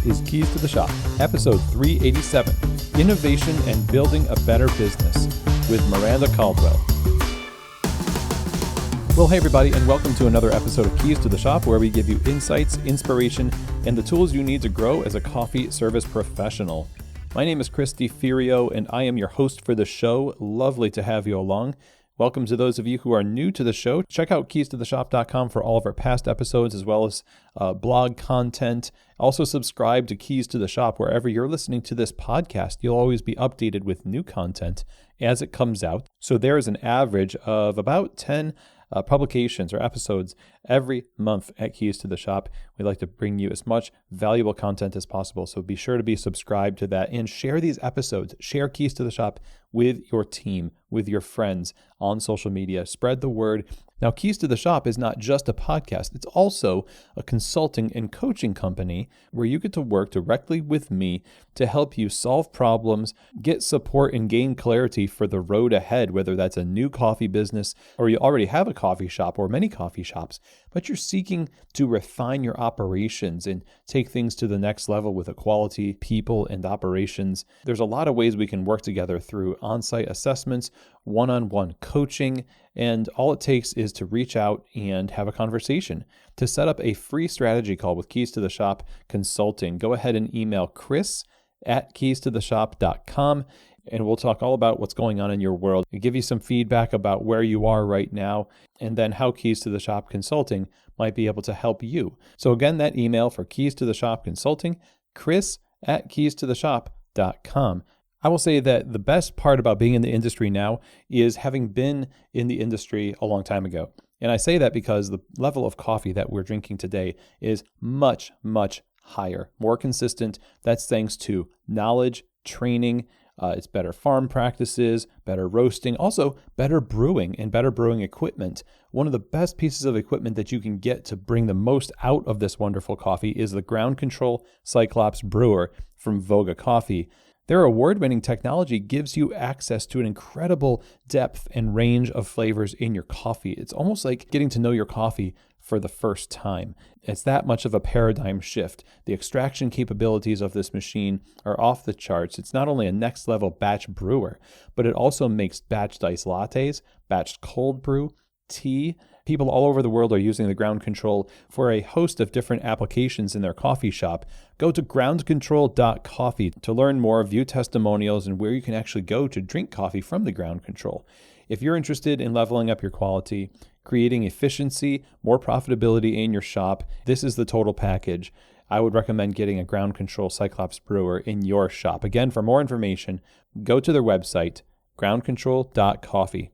This is Keys to the Shop, episode 387, Innovation and Building a Better Business with Miranda Caldwell. Well, hey everybody, and welcome to another episode of Keys to the Shop, where we give you insights, inspiration, and the tools you need to grow as a coffee service professional. My name is Chris DeFirio, and I am your host for the show. Lovely to have you along. Welcome to those of you who are new to the show. Check out keystotheshop.com for all of our past episodes, as well as blog content. Also subscribe to Keys to the Shop wherever you're listening to this podcast. You'll always be updated with new content as it comes out. So there is an average of about 10 publications or episodes every month at Keys to the Shop. We like to bring you as much valuable content as possible. So be sure to be subscribed to that and share these episodes. Share Keys to the Shop with your team, with your friends on social media. Spread the word. Now, Keys to the Shop is not just a podcast. It's also a consulting and coaching company where you get to work directly with me to help you solve problems, get support, and gain clarity for the road ahead, whether that's a new coffee business or you already have a coffee shop or many coffee shops, but you're seeking to refine your operations and take things to the next level with equality, people, and operations. There's a lot of ways we can work together through on-site assessments, one-on-one coaching, and all it takes is to reach out and have a conversation. To set up a free strategy call with Keys to the Shop Consulting, go ahead and email chris@keystotheshop.com, and we'll talk all about what's going on in your world and give you some feedback about where you are right now, and then how Keys to the Shop Consulting might be able to help you. So again, that email for Keys to the Shop Consulting, chris@keystotheshop.com. I will say that the best part about being in the industry now is having been in the industry a long time ago. And I say that because the level of coffee that we're drinking today is much, much higher, more consistent. That's thanks to knowledge, training, it's better farm practices, better roasting, also better brewing and better brewing equipment. One of the best pieces of equipment that you can get to bring the most out of this wonderful coffee is the Ground Control Cyclops brewer from Voga Coffee. Their award-winning technology gives you access to an incredible depth and range of flavors in your coffee. It's almost like getting to know your coffee for the first time. It's that much of a paradigm shift. The extraction capabilities of this machine are off the charts. It's not only a next-level batch brewer, but it also makes batch diced lattes, batch cold brew, tea. People all over the world are using the Ground Control for a host of different applications in their coffee shop. Go to groundcontrol.coffee to learn more, view testimonials, and where you can actually go to drink coffee from the Ground Control. If you're interested in leveling up your quality, creating efficiency, more profitability in your shop, this is the total package. I would recommend getting a Ground Control Cyclops brewer in your shop. Again, for more information, go to their website, groundcontrol.coffee.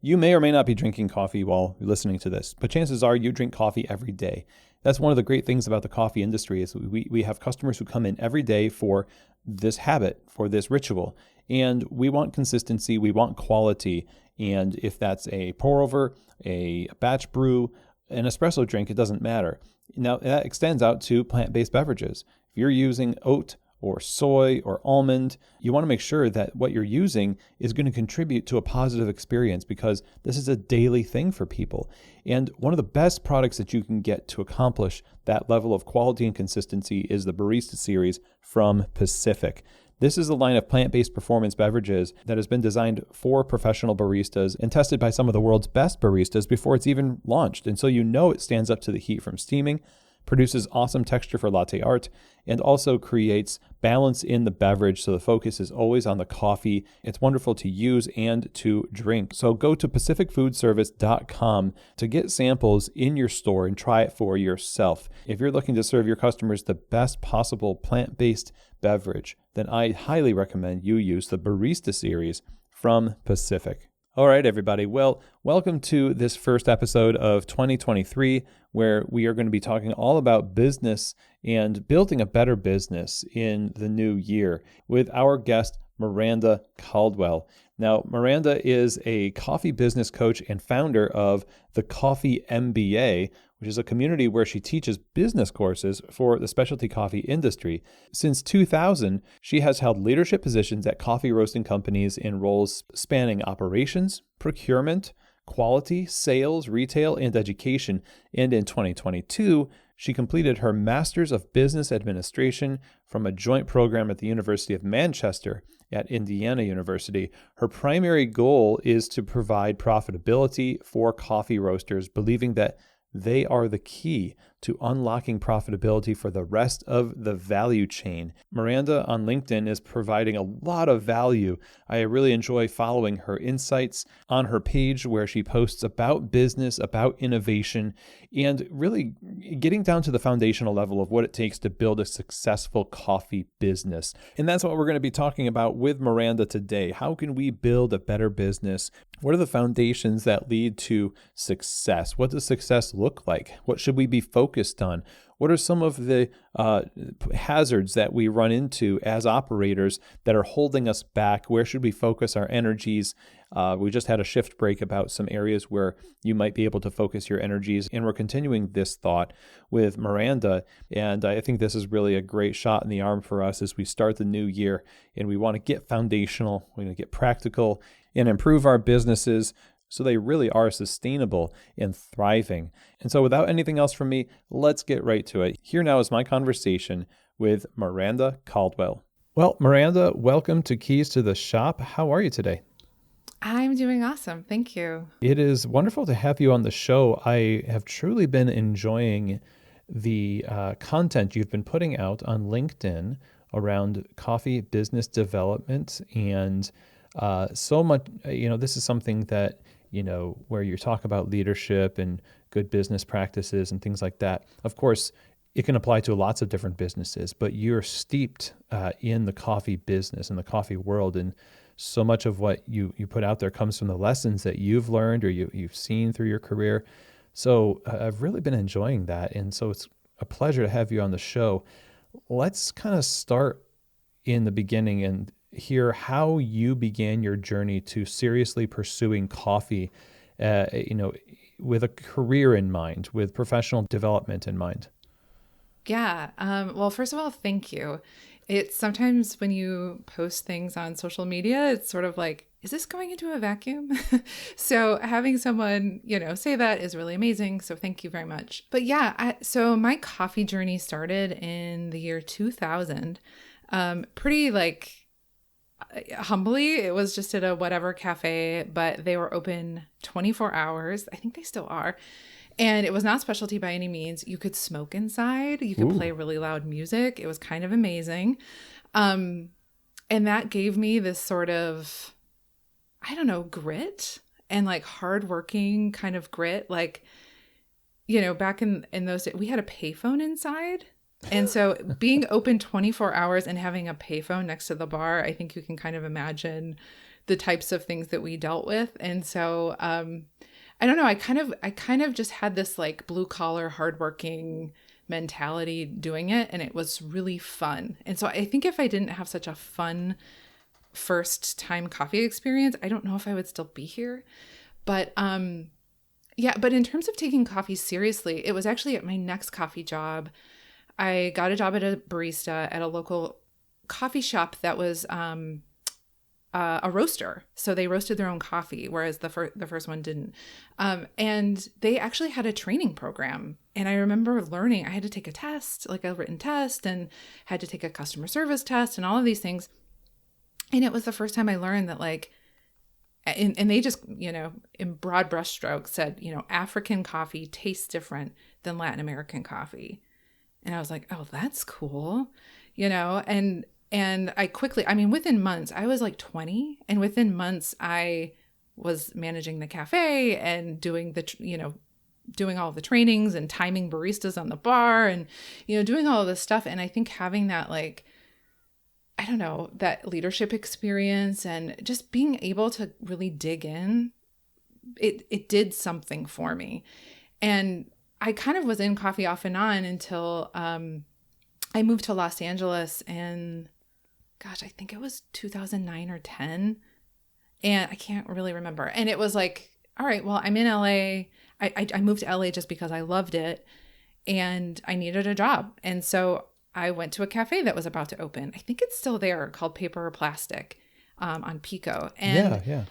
You may or may not be drinking coffee while you're listening to this, but chances are you drink coffee every day. That's one of the great things about the coffee industry is we have customers who come in every day for this habit, for this ritual, and we want consistency, we want quality, and if that's a pour over, a batch brew, an espresso drink, it doesn't matter. Now that extends out to plant-based beverages. If you're using oat or soy or almond, you want to make sure that what you're using is going to contribute to a positive experience because this is a daily thing for people. And one of the best products that you can get to accomplish that level of quality and consistency is the Barista Series from Pacific. This is a line of plant-based performance beverages that has been designed for professional baristas and tested by some of the world's best baristas before it's even launched. And so you know it stands up to the heat from steaming, produces awesome texture for latte art, and also creates balance in the beverage so the focus is always on the coffee. It's wonderful to use and to drink. So go to pacificfoodservice.com to get samples in your store and try it for yourself. If you're looking to serve your customers the best possible plant-based beverage, then I highly recommend you use the Barista Series from Pacific. All right, everybody. Well, welcome to this first episode of 2023, where we are going to be talking all about business and building a better business in the new year with our guest, Miranda Caldwell. Now, Miranda is a coffee business coach and founder of the Coffee MBA, which is a community where she teaches business courses for the specialty coffee industry. Since 2000, she has held leadership positions at coffee roasting companies in roles spanning operations, procurement, quality, sales, retail, and education. And in 2022, She completed her Master's of Business Administration from a joint program at the University of Manchester at Indiana University. Her primary goal is to provide profitability for coffee roasters, believing that they are the key to unlocking profitability for the rest of the value chain. Miranda on LinkedIn is providing a lot of value. I really enjoy following her insights on her page where she posts about business, about innovation, and really getting down to the foundational level of what it takes to build a successful coffee business. And that's what we're going to be talking about with Miranda today. How can we build a better business? What are the foundations that lead to success? What does success look like? What should we be focused on? What are some of the hazards that we run into as operators that are holding us back? Where should we focus our energies? We just had a shift break about some areas where you might be able to focus your energies. And we're continuing this thought with Miranda. And I think this is really a great shot in the arm for us as we start the new year. And we want to get foundational, we want to get practical and improve our businesses so they really are sustainable and thriving. And so without anything else from me, let's get right to it. Here now is my conversation with Miranda Caldwell. Well, Miranda, welcome to Keys to the Shop. How are you today? I'm doing awesome. Thank you. It is wonderful to have you on the show. I have truly been enjoying the content you've been putting out on LinkedIn around coffee business development and so much, this is something that, where you talk about leadership and good business practices and things like that. Of course, it can apply to lots of different businesses, but you're steeped in the coffee business and the coffee world. And so much of what you put out there comes from the lessons that you've learned or you've seen through your career. So I've really been enjoying that. And so it's a pleasure to have you on the show. Let's kind of start in the beginning and hear how you began your journey to seriously pursuing coffee, with a career in mind, with professional development in mind. Yeah. Well, first of all, thank you. It's sometimes when you post things on social media, it's sort of like, is this going into a vacuum? So having someone, say that is really amazing. So thank you very much. But yeah, so my coffee journey started in the year 2000. Pretty humbly, it was just at a whatever cafe, but they were open 24 hours. I think they still are. And it was not specialty by any means. You could smoke inside. You could play really loud music. It was kind of amazing. And that gave me this sort of, grit and hardworking kind of grit. Back in those days, we had a payphone inside. And so being open 24 hours and having a payphone next to the bar, I think you can kind of imagine the types of things that we dealt with. And so, I don't know, I kind of just had this blue collar, hardworking mentality doing it. And it was really fun. And so I think if I didn't have such a fun first time coffee experience, I don't know if I would still be here. But, but in terms of taking coffee seriously, it was actually at my next coffee job. I got a job at a barista at a local coffee shop that was a roaster. So they roasted their own coffee, whereas the first one didn't. And they actually had a training program. And I remember learning, I had to take a test, a written test, and had to take a customer service test and all of these things. And it was the first time I learned that and they just, in broad brushstrokes said, African coffee tastes different than Latin American coffee. And I was like, oh, that's cool, and I quickly, within months, I was 20, and within months I was managing the cafe and doing doing all the trainings and timing baristas on the bar and, doing all of this stuff. And I think having that, that leadership experience and just being able to really dig in, it did something for me. And I kind of was in coffee off and on until I moved to Los Angeles in, I think it was 2009 or 10. And I can't really remember. And it was all right, well, I'm in LA. I moved to LA just because I loved it and I needed a job. And so I went to a cafe that was about to open. I think it's still there, called Paper or Plastic on Pico. And yeah.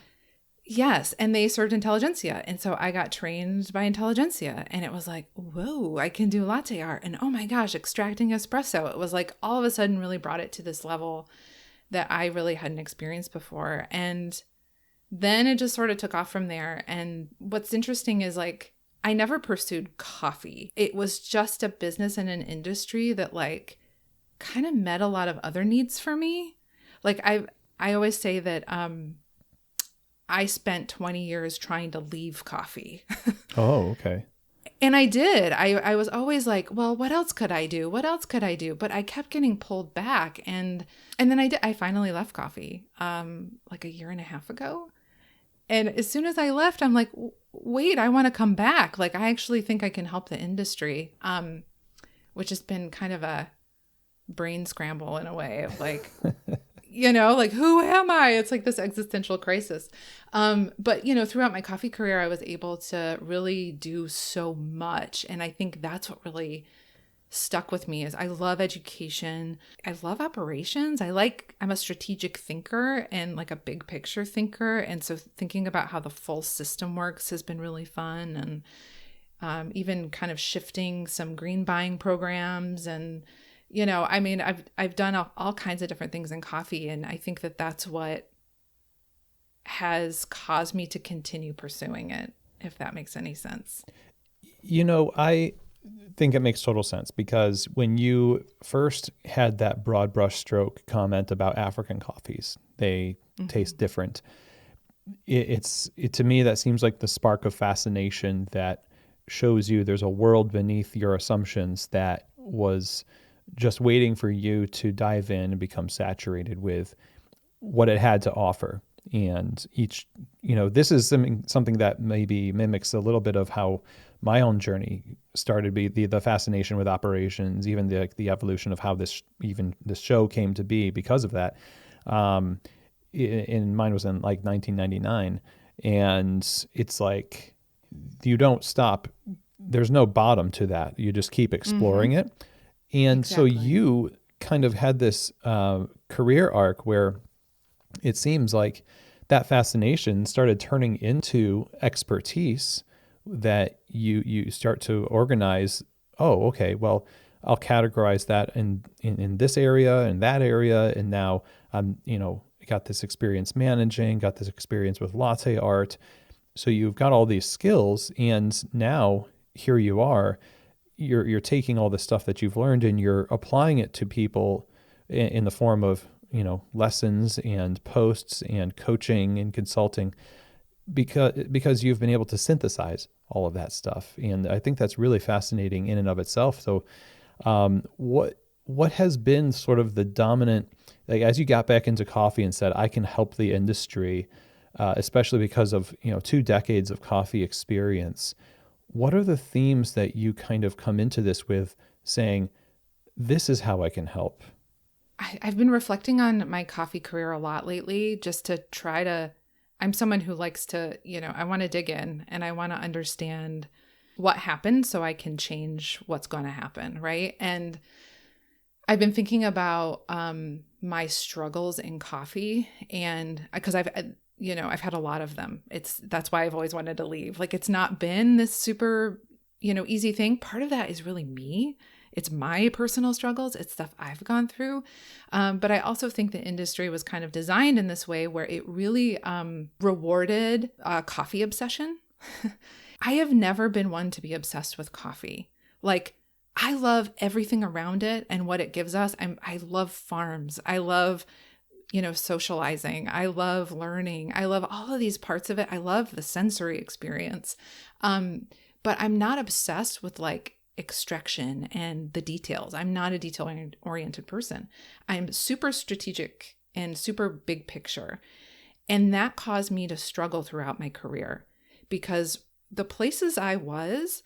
Yes, and they served intelligentsia. And so I got trained by intelligentsia, and it was like, whoa, I can do latte art. And oh my gosh, extracting espresso. It was like all of a sudden really brought it to this level that I really hadn't experienced before. And then it just sort of took off from there. And what's interesting is like, I never pursued coffee. It was just a business and an industry that like kind of met a lot of other needs for me. Like I always say that I spent 20 years trying to leave coffee. Oh, okay. And I did. I was always like, well, what else could I do? What else could I do? But I kept getting pulled back. And then I did. I finally left coffee like a year and a half ago. And as soon as I left, I'm like, wait, I want to come back. Like, I actually think I can help the industry, which has been kind of a brain scramble in a way of like, like, who am I? It's like this existential crisis. But, throughout my coffee career, I was able to really do so much. And I think that's what really stuck with me is I love education. I love operations. I'm a strategic thinker and like a big picture thinker. And so thinking about how the full system works has been really fun. And even kind of shifting some green buying programs and, I've done all kinds of different things in coffee. And I think that that's what has caused me to continue pursuing it, if that makes any sense. I think it makes total sense because when you first had that broad brush stroke comment about African coffees, they taste different. To me, that seems like the spark of fascination that shows you there's a world beneath your assumptions that was just waiting for you to dive in and become saturated with what it had to offer. And this is something that maybe mimics a little bit of how my own journey started, the fascination with operations, even the evolution of how this show came to be because of that. And mine was in like 1999, and it's like you don't stop. There's no bottom to that. You just keep exploring it. And Exactly. so you kind of had this career arc where it seems like that fascination started turning into expertise that you start to organize. Oh, okay, well, I'll categorize that in this area and that area. And now I'm, got this experience managing, got this experience with latte art. So you've got all these skills, and now here you are. You're taking all the stuff that you've learned and you're applying it to people in the form of, lessons and posts and coaching and consulting because you've been able to synthesize all of that stuff. And I think that's really fascinating in and of itself. So what has been sort of the dominant, like as you got back into coffee and said, I can help the industry, especially because of, 2 decades of coffee experience, what are the themes that you kind of come into this with saying, this is how I can help? I've been reflecting on my coffee career a lot lately, just to I'm someone who likes to, I want to dig in and I want to understand what happened so I can change what's going to happen. Right. And I've been thinking about my struggles in coffee, and because I've had a lot of them. That's why I've always wanted to leave. Like, it's not been this super, easy thing. Part of that is really me. It's my personal struggles. It's stuff I've gone through. But I also think the industry was kind of designed in this way where it really rewarded coffee obsession. I have never been one to be obsessed with coffee. Like, I love everything around it and what it gives us. I love farms. I love socializing. I love learning. I love all of these parts of it. I love the sensory experience. But I'm not obsessed with like extraction and the details. I'm not a detail-oriented person. I'm super strategic and super big picture. And that caused me to struggle throughout my career because the places I was,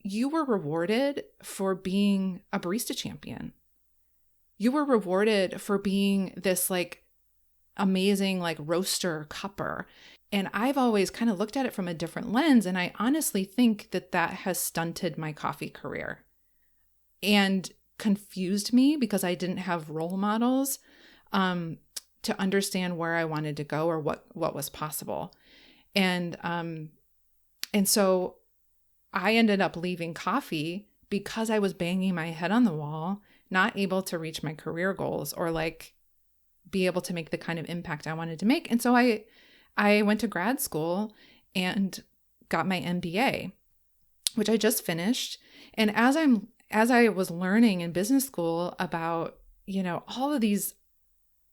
you were rewarded for being a barista champion. You were rewarded for being this like amazing like roaster cupper. And I've always kind of looked at it from a different lens. And I honestly think that has stunted my coffee career and confused me because I didn't have role models to understand where I wanted to go or what was possible. And so I ended up leaving coffee because I was banging my head on the wall, not able to reach my career goals or like be able to make the kind of impact I wanted to make. And so I went to grad school and got my MBA, which I just finished. And as I was learning in business school about, all of these,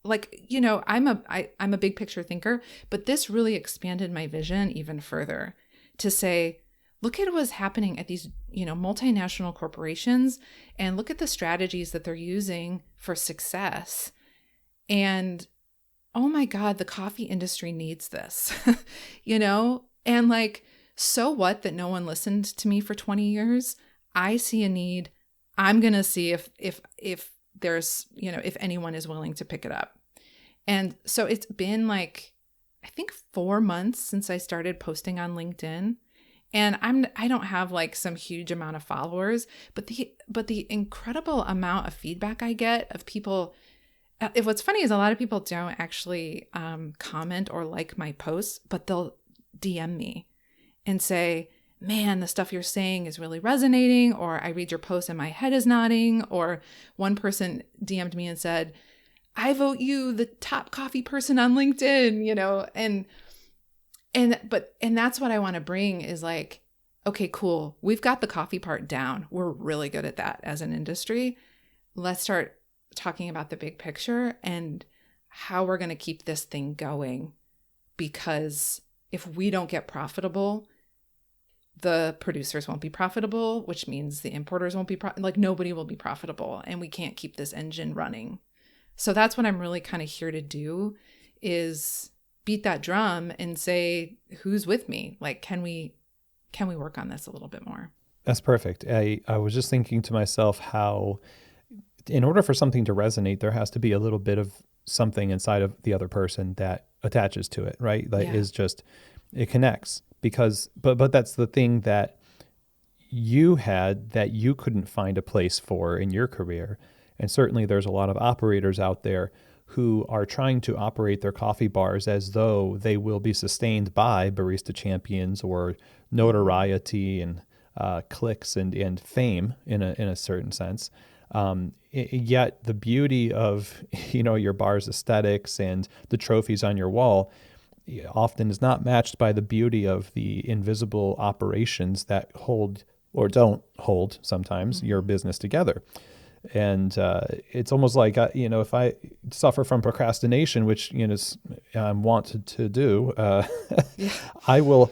like, I'm a big picture thinker, but this really expanded my vision even further to say, look at what's happening at these, multinational corporations, and look at the strategies that they're using for success. And oh my God, the coffee industry needs this, and like, so what that no one listened to me for 20 years? I see a need. I'm going to see if there's, if anyone is willing to pick it up. And so it's been like, I think 4 months since I started posting on LinkedIn. And I don't have like some huge amount of followers, but the incredible amount of feedback I get of people. What's funny is a lot of people don't actually comment or like my posts, but they'll DM me and say, man, the stuff you're saying is really resonating, or I read your post and my head is nodding. Or one person DM'd me and said, I vote you the top coffee person on LinkedIn, and that's what I want to bring is like, okay, cool. We've got the coffee part down. We're really good at that as an industry. Let's start talking about the big picture and how we're going to keep this thing going. Because if we don't get profitable, the producers won't be profitable, which means the importers won't be like nobody will be profitable, and we can't keep this engine running. So that's what I'm really kind of here to do, is beat that drum and say, who's with me? Like, can we work on this a little bit more? That's perfect. I was just thinking to myself how in order for something to resonate, there has to be a little bit of something inside of the other person that attaches to it, right? That is just, it connects. Because, but that's the thing that you had that you couldn't find a place for in your career. And certainly there's a lot of operators out there who are trying to operate their coffee bars as though they will be sustained by barista champions or notoriety and clicks and fame in a certain sense. Yet the beauty of, your bar's aesthetics and the trophies on your wall often is not matched by the beauty of the invisible operations that hold or don't hold sometimes your business together. And it's almost like, if I suffer from procrastination, which, I'm wanted to do, I will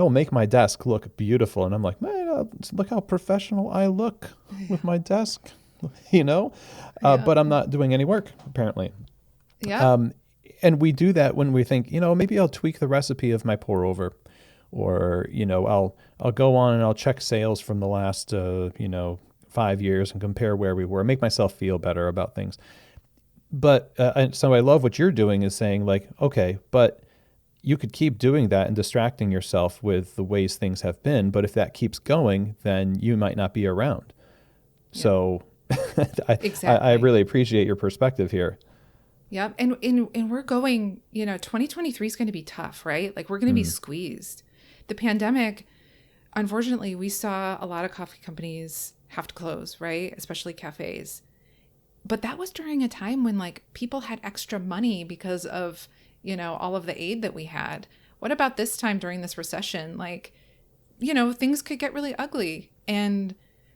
make my desk look beautiful. And I'm like, man, look how professional I look with my desk, but I'm not doing any work apparently. Yeah. And we do that when we think, maybe I'll tweak the recipe of my pour over, or, I'll go on and I'll check sales from the last, 5 years and compare where we were, make myself feel better about things. But, and so I love what you're doing is saying like, okay, but you could keep doing that and distracting yourself with the ways things have been. But if that keeps going, then you might not be around. Yeah. So Exactly. I really appreciate your perspective here. Yep. And we're going, 2023 is going to be tough, right? Like we're going to be squeezed. The pandemic, unfortunately, we saw a lot of coffee companies have to close, right? Especially cafes. But that was during a time when like people had extra money because of, all of the aid that we had. What about this time during this recession? Like, things could get really ugly. And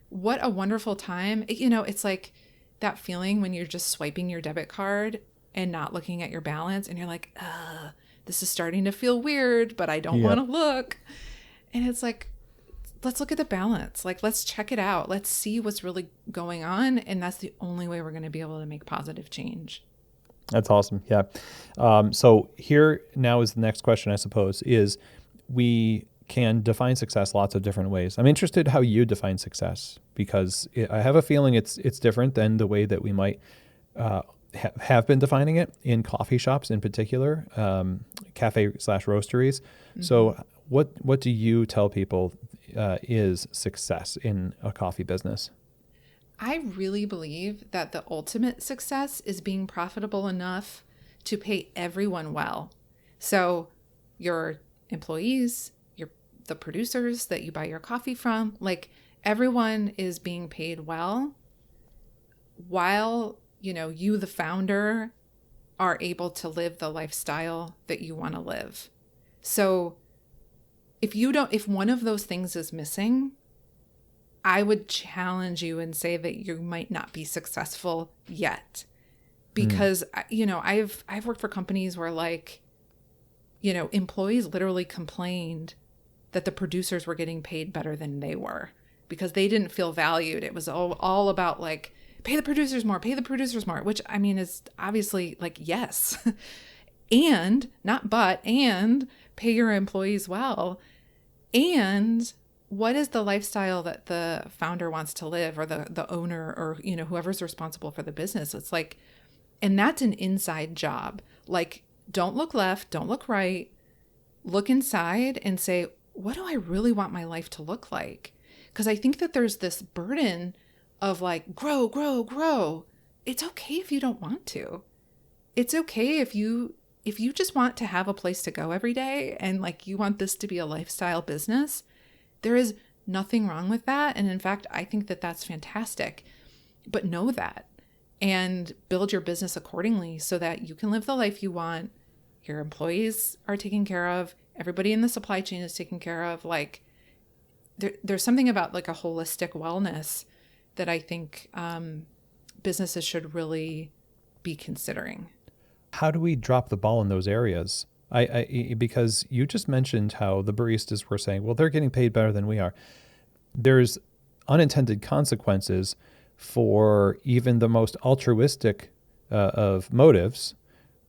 what a wonderful time. It's like that feeling when you're just swiping your debit card and not looking at your balance and you're like, this is starting to feel weird, but I don't want to look. And it's like, let's look at the balance. Like, let's check it out. Let's see what's really going on. And that's the only way we're going to be able to make positive change. That's awesome. Yeah. So here now is the next question, I suppose, is we can define success lots of different ways. I'm interested how you define success, because I have a feeling it's different than the way that we might have been defining it in coffee shops in particular, cafe/roasteries. Mm-hmm. So what do you tell people is success in a coffee business? I really believe that the ultimate success is being profitable enough to pay everyone well. So your employees, the producers that you buy your coffee from, like everyone is being paid well while, you, the founder, are able to live the lifestyle that you want to live. So if one of those things is missing, I would challenge you and say that you might not be successful yet. Because, I've worked for companies where employees literally complained that the producers were getting paid better than they were because they didn't feel valued. It was all about pay the producers more, which is obviously yes. And pay your employees well. And what is the lifestyle that the founder wants to live, or the owner, or, whoever's responsible for the business? It's and that's an inside job. Don't look left, don't look right, look inside and say, what do I really want my life to look like? Because I think that there's this burden of grow, grow, grow. It's okay if you don't want to. It's okay if you just want to have a place to go every day and you want this to be a lifestyle business. There is nothing wrong with that. And in fact, I think that that's fantastic. But know that and build your business accordingly so that you can live the life you want. Your employees are taken care of. Everybody in the supply chain is taken care of. There's something about a holistic wellness that I think businesses should really be considering. How do we drop the ball in those areas? Because you just mentioned how the baristas were saying, well, they're getting paid better than we are. There's unintended consequences for even the most altruistic of motives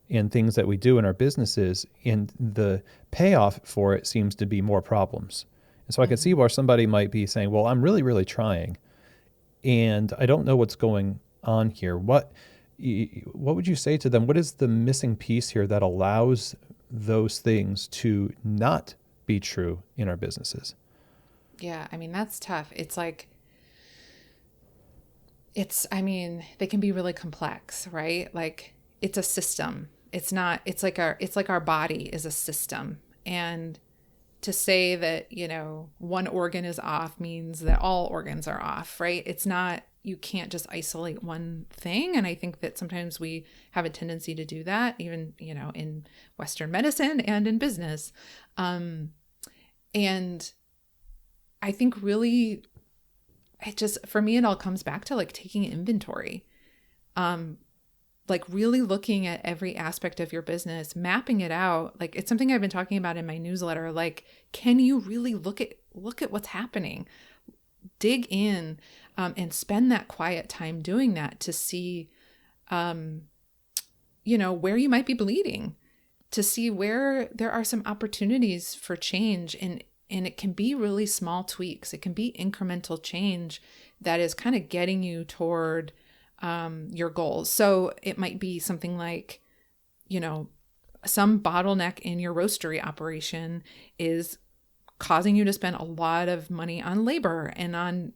in things that we do in our businesses, and the payoff for it seems to be more problems. And so I can see where somebody might be saying, well, I'm really, really trying, and I don't know what's going on here. What would you say to them? What is the missing piece here that allows those things to not be true in our businesses? Yeah, that's tough. They can be really complex, right? It's a system. It's like our body is a system. And to say that, one organ is off means that all organs are off, right? It's not, you can't just isolate one thing. And I think that sometimes we have a tendency to do that, even, in Western medicine and in business. And I think really, for me, it all comes back to taking inventory. Really looking at every aspect of your business, mapping it out. It's something I've been talking about in my newsletter. Can you really look at what's happening? Dig in and spend that quiet time doing that to see, where you might be bleeding, to see where there are some opportunities for change. And it can be really small tweaks. It can be incremental change that is kind of getting you toward your goals. So it might be something some bottleneck in your roastery operation is causing you to spend a lot of money on labor and on,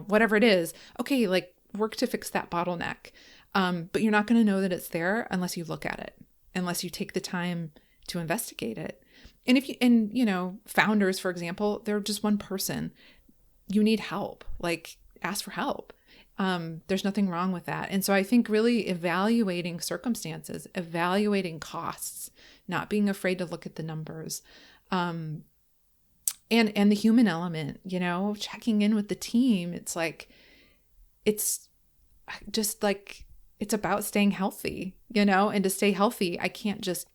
whatever it is. Okay, work to fix that bottleneck. But you're not going to know that it's there unless you look at it, unless you take the time to investigate it. And founders, for example, they're just one person. You need help, ask for help. There's nothing wrong with that. And so I think really evaluating circumstances, evaluating costs, not being afraid to look at the numbers, and the human element, checking in with the team. It's it's about staying healthy, and to stay healthy, I can't just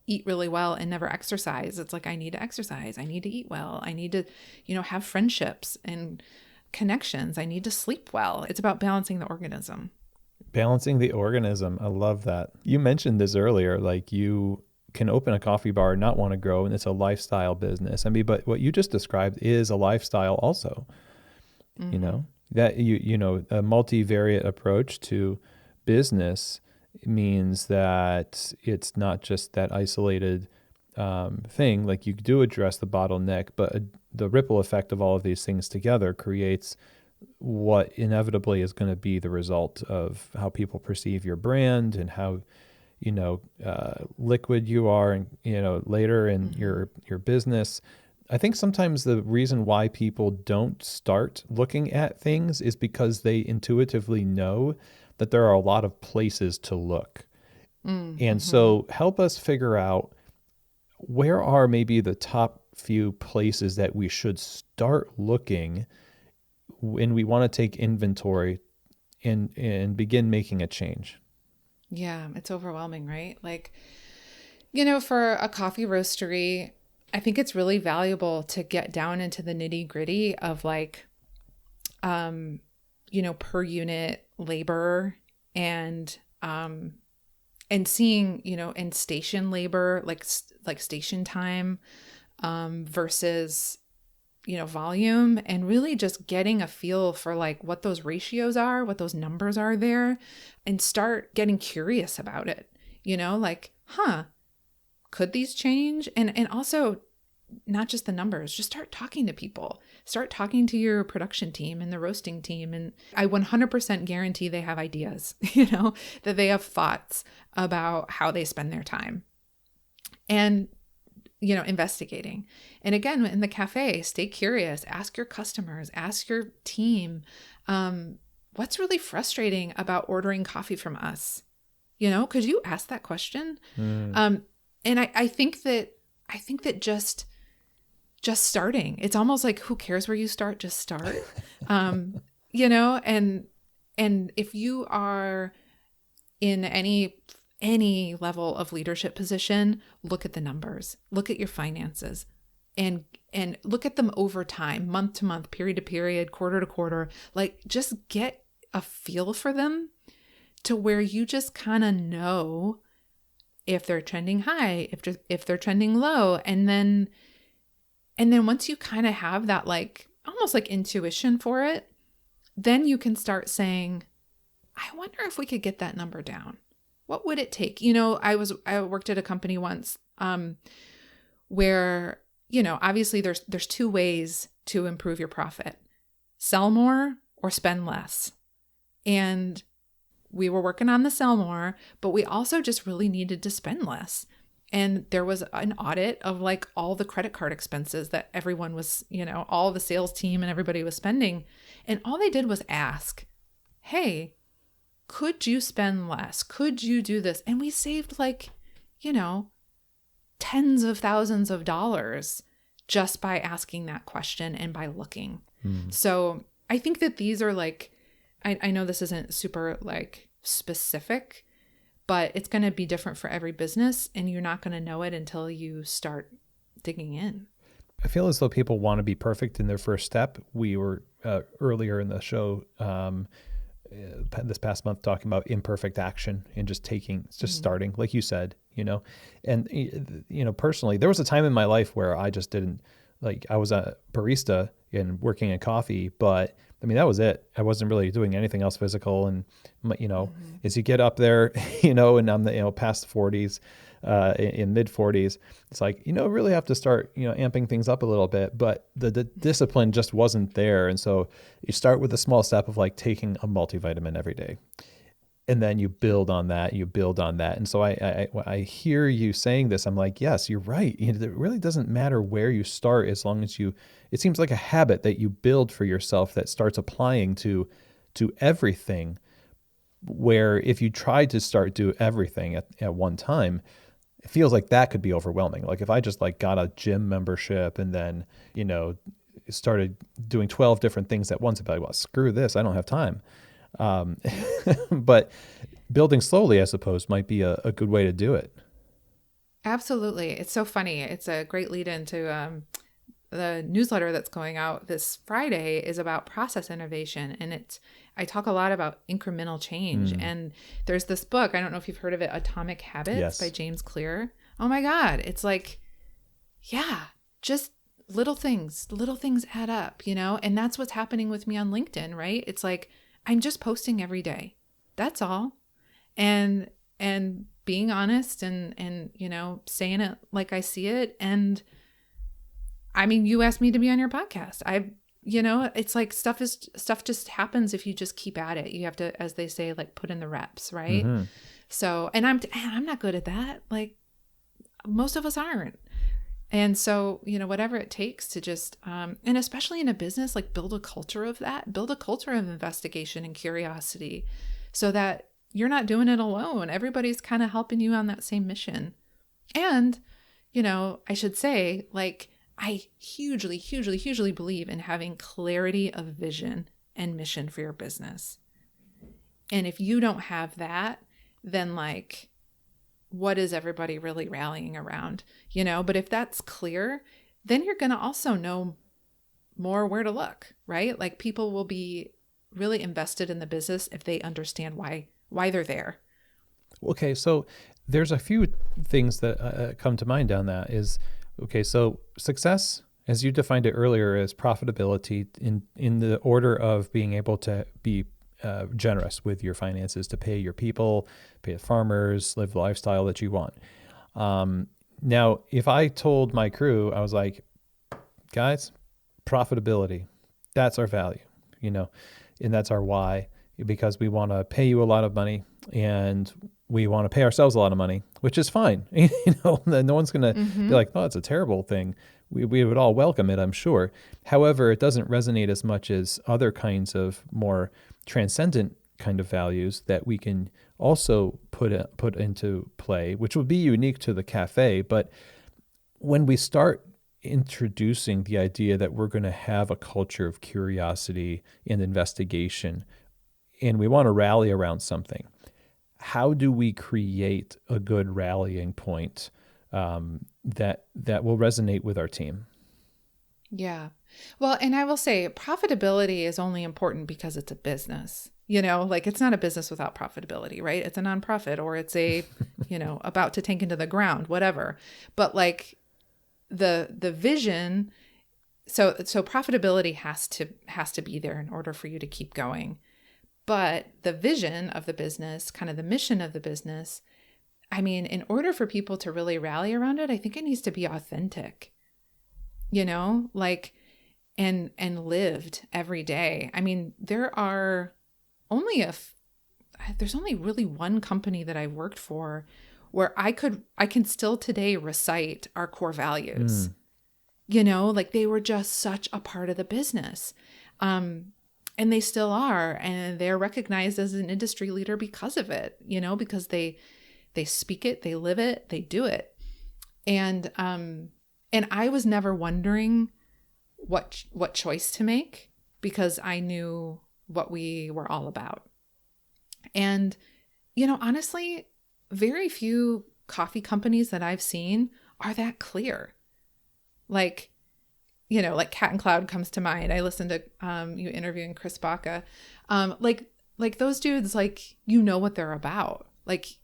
eat really well and never exercise. It's I need to exercise. I need to eat well. I need to, have friendships and connections. I need to sleep well. It's about balancing the organism. Balancing the organism. I love that. You mentioned this earlier, you can open a coffee bar and not want to grow, and it's a lifestyle business. But what you just described is a lifestyle also. Mm-hmm. That a multivariate approach to business means that it's not just that isolated thing. You do address the bottleneck, but the ripple effect of all of these things together creates what inevitably is going to be the result of how people perceive your brand and how liquid you are, and later in your business. I think sometimes the reason why people don't start looking at things is because they intuitively know that there are a lot of places to look. And so help us figure out, where are maybe the top few places that we should start looking when we want to take inventory and begin making a change. Yeah, it's overwhelming, right? Like, for a coffee roastery, I think it's really valuable to get down into the nitty gritty of like, per unit labor and seeing, and station labor, like station time, versus, volume, and really just getting a feel for like what those ratios are, what those numbers are there, and start getting curious about it, like, could these change? And also not just the numbers, just start talking to people, start talking to your production team and the roasting team. And I 100% guarantee they have ideas, that they have thoughts about how they spend their time. And investigating. And again, in the cafe, stay curious, ask your customers, ask your team, what's really frustrating about ordering coffee from us? Could you ask that question? And I think that just starting, it's almost like, who cares where you start, just start. And if you are in any level of leadership position, look at the numbers, look at your finances, and look at them over time, month to month, period to period, quarter to quarter. Like, just get a feel for them to where you just kind of know if they're trending high, if they're trending low. And then once you kind of have that, like almost like intuition for it, then you can start saying, I wonder if we could get that number down. What would it take? I worked at a company once where, obviously there's two ways to improve your profit: sell more or spend less. And we were working on the sell more, but we also just really needed to spend less. And there was an audit of like all the credit card expenses that everyone was, all the sales team and everybody was spending. And all they did was ask, hey, could you spend less? Could you do this? And we saved like, tens of thousands of dollars just by asking that question and by looking. So I think that these are like, I know this isn't super like specific, but it's going to be different for every business, and you're not going to know it until you start digging in. I feel as though people want to be perfect in their first step. We were earlier in the show, this past month, talking about imperfect action and just starting, like you said, and, personally, there was a time in my life where I just didn't, like, I was a barista and working in coffee, but I mean, that was it. I wasn't really doing anything else physical. And, as you get up there, and I'm past the 40s, in mid 40s, it's like, really have to start, amping things up a little bit, but the discipline just wasn't there. And so you start with a small step of like taking a multivitamin every day. And then you build on that, And so I hear you saying this. I'm like, yes, you're right. It really doesn't matter where you start, as long as it seems like a habit that you build for yourself that starts applying to everything, where if you tried to do everything at one time, it feels like that could be overwhelming. Like if I just like got a gym membership and then, started doing 12 different things at once, I'd be like, well, screw this, I don't have time. But building slowly, I suppose, might be a good way to do it. Absolutely. It's so funny. It's a great lead into the newsletter that's going out this Friday is about process innovation. And I talk a lot about incremental change. And there's this book, I don't know if you've heard of it, Atomic Habits by James Clear. Oh my God. It's like, yeah, just little things add up, and that's what's happening with me on LinkedIn, right? It's like, I'm just posting every day. That's all. And being honest and saying it like I see it. And I mean, you asked me to be on your podcast. It's like stuff just happens if you just keep at it. You have to, as they say, like put in the reps, right? So, and I'm not good at that. Like most of us aren't. And so, whatever it takes to just, and especially in a business, like build a culture of that, build a culture of investigation and curiosity so that you're not doing it alone. Everybody's kind of helping you on that same mission. And, I should say, like, I hugely, hugely, hugely believe in having clarity of vision and mission for your business. And if you don't have that, then like, what is everybody really rallying around? But if that's clear, then you're going to also know more where to look, right? Like people will be really invested in the business if they understand why they're there. Okay, so there's a few things that come to mind on that is, okay, so success, as you defined it earlier, is profitability in the order of being able to be generous with your finances, to pay your people, pay the farmers, live the lifestyle that you want. Now, if I told my crew, I was like, guys, profitability, that's our value, and that's our why, because we want to pay you a lot of money and we want to pay ourselves a lot of money, which is fine. No one's going to be like, oh, it's a terrible thing. We would all welcome it, I'm sure. However, it doesn't resonate as much as other kinds of more transcendent kind of values that we can also put into play, which would be unique to the cafe. But when we start introducing the idea that we're going to have a culture of curiosity and investigation, and we want to rally around something, how do we create a good rallying point that will resonate with our team? Yeah. Well, and I will say profitability is only important because it's a business. Like it's not a business without profitability, right? It's a nonprofit or it's a, about to tank into the ground, whatever. But like the vision, so profitability has to be there in order for you to keep going. But the vision of the business, kind of the mission of the business, I mean, in order for people to really rally around it, I think it needs to be authentic. Like, and lived every day. I mean, there's only really one company that I worked for where I can still today recite our core values, like they were just such a part of the business. And they still are, and they're recognized as an industry leader because of it, because they speak it, they live it, they do it. And I was never wondering what choice to make because I knew what we were all about. And, honestly, very few coffee companies that I've seen are that clear. Like, like Cat and Cloud comes to mind. I listened to you interviewing Chris Baca. Like those dudes, like, what they're about. Like,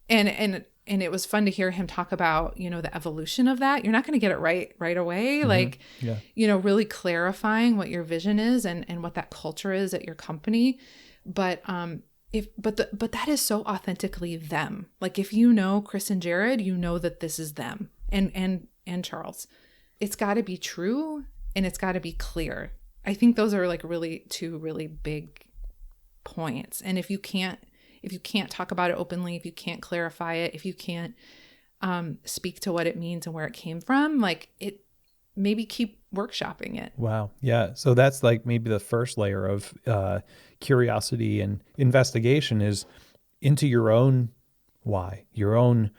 and it was fun to hear him talk about, the evolution of that. You're not going to get it right away. Mm-hmm. Like, yeah. Really clarifying what your vision is and what that culture is at your company. But but that is so authentically them. Like if Chris and Jared, that this is them and Charles. It's got to be true and it's got to be clear. I think those are like two really big points. And if you can't talk about it openly, if you can't clarify it, if you can't speak to what it means and where it came from, like it, maybe keep workshopping it. Wow. Yeah. So that's like maybe the first layer of curiosity and investigation is into your own why, your own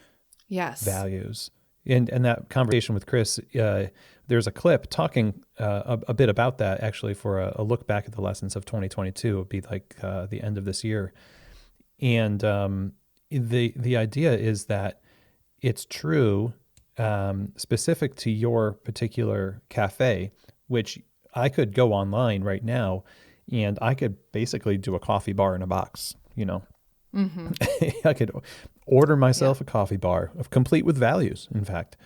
values. And that conversation with Chris, there's a clip talking a bit about that actually for a look back at the lessons of 2022. It would be like the end of this year. And the idea is that it's true, specific to your particular cafe, which I could go online right now and I could basically do a coffee bar in a box, Mm-hmm. I could order myself a coffee bar, complete with values, in fact.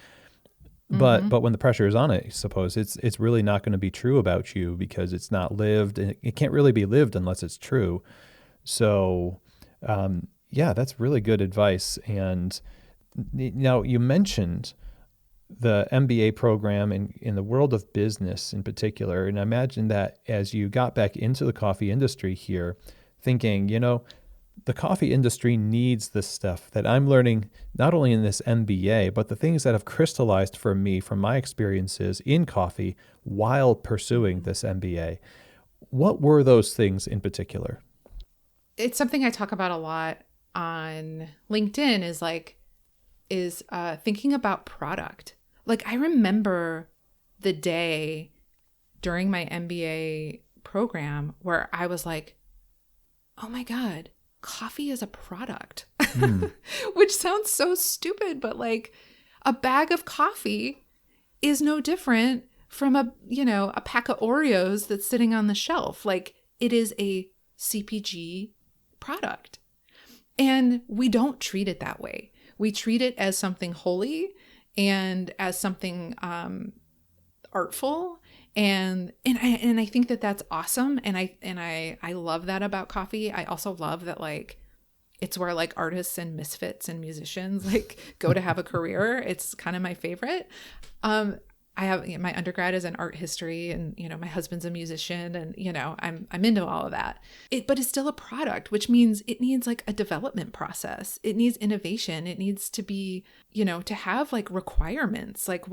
But when the pressure is on it, I suppose it's really not going to be true about you because it's not lived, and it can't really be lived unless it's true. So, that's really good advice. And now you mentioned the MBA program in the world of business in particular, and I imagine that as you got back into the coffee industry here, thinking, the coffee industry needs this stuff that I'm learning not only in this MBA, but the things that have crystallized for me from my experiences in coffee while pursuing this MBA. What were those things in particular? It's something I talk about a lot on LinkedIn is thinking about product. Like I remember the day during my MBA program where I was like, oh my God, coffee is a product, which sounds so stupid, but like a bag of coffee is no different from a pack of Oreos that's sitting on the shelf. Like it is a CPG product. And we don't treat it that way. We treat it as something holy and as something artful. And I think that that's awesome. And I love that about coffee. I also love that like it's where like artists and misfits and musicians like go to have a career. It's kind of my favorite. I have my undergrad is in art history, and my husband's a musician, and I'm into all of that. But it's still a product, which means it needs like a development process. It needs innovation. It needs to be, to have like requirements. Like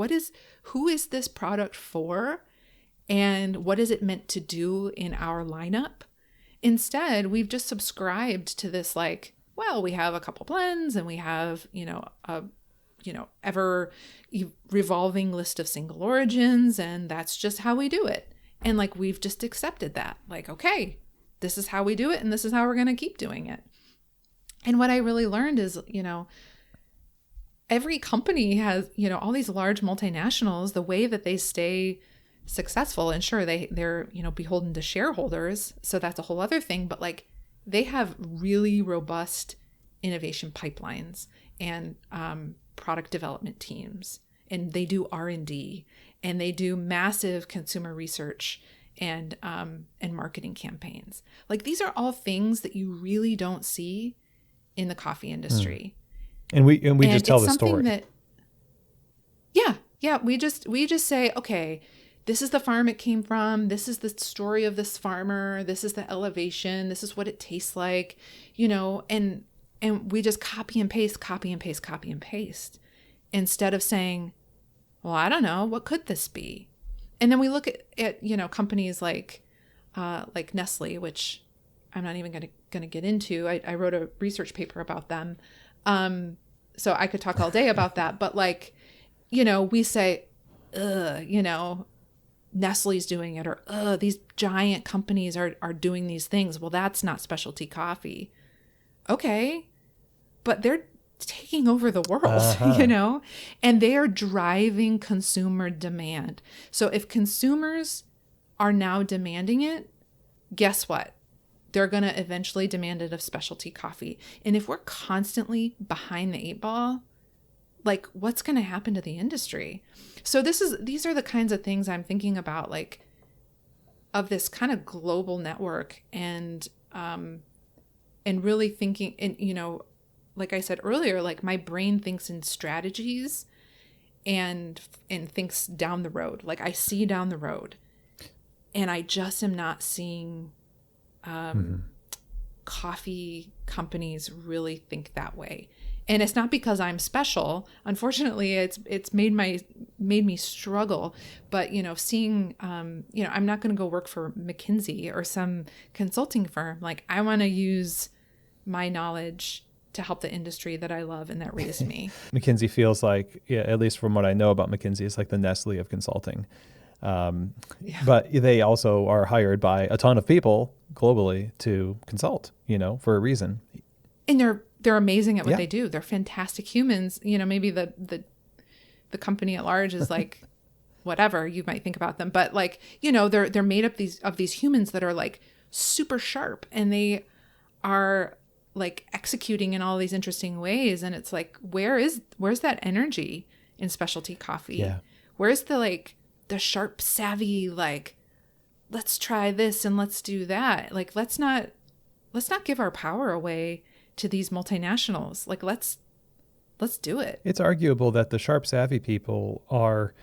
who is this product for, and what is it meant to do in our lineup? Instead, we've just subscribed to this like, well, we have a couple blends, and we have ever revolving list of single origins, and that's just how we do it. And like we've just accepted that, like, okay, this is how we do it, and this is how we're going to keep doing it. And what I really learned is, every company has, all these large multinationals, the way that they stay successful, and sure, they're beholden to shareholders, so that's a whole other thing, but like they have really robust innovation pipelines and product development teams, and they do R&D, and they do massive consumer research and marketing campaigns. Like these are all things that you really don't see in the coffee industry. And we just tell the story. We just say, okay, this is the farm it came from. This is the story of this farmer. This is the elevation. This is what it tastes like, and we just copy and paste instead of saying, well, I don't know, what could this be? And then we look at companies like Nestle, which I'm not even going to get into. I wrote a research paper about them. So I could talk all day about that. But like, we say, Nestle's doing it, or these giant companies are doing these things. Well, that's not specialty coffee. Okay, but they're taking over the world, and they are driving consumer demand. So if consumers are now demanding it, guess what? They're going to eventually demand it of specialty coffee. And if we're constantly behind the eight ball, like what's going to happen to the industry? So these are the kinds of things I'm thinking about, like of this kind of global network, and really thinking, and like I said earlier, like my brain thinks in strategies and thinks down the road. Like I see down the road, and I just am not seeing coffee companies really think that way. And it's not because I'm special. Unfortunately, it's made me struggle. But seeing, I'm not going to go work for McKinsey or some consulting firm. Like I want to use my knowledge to help the industry that I love and that raised me. McKinsey feels like, at least from what I know about McKinsey, it's like the Nestle of consulting. But they also are hired by a ton of people globally to consult, for a reason. And they're amazing at what they do. They're fantastic humans. Maybe the company at large is like, whatever you might think about them, but like, they're made up of these humans that are like super sharp, and they are like executing in all these interesting ways. And it's like, where's that energy in specialty coffee? Yeah. Where's the sharp, savvy, like, let's try this and let's do that. Like, let's not give our power away to these multinationals. Like, let's do it. It's arguable that the sharp, savvy people are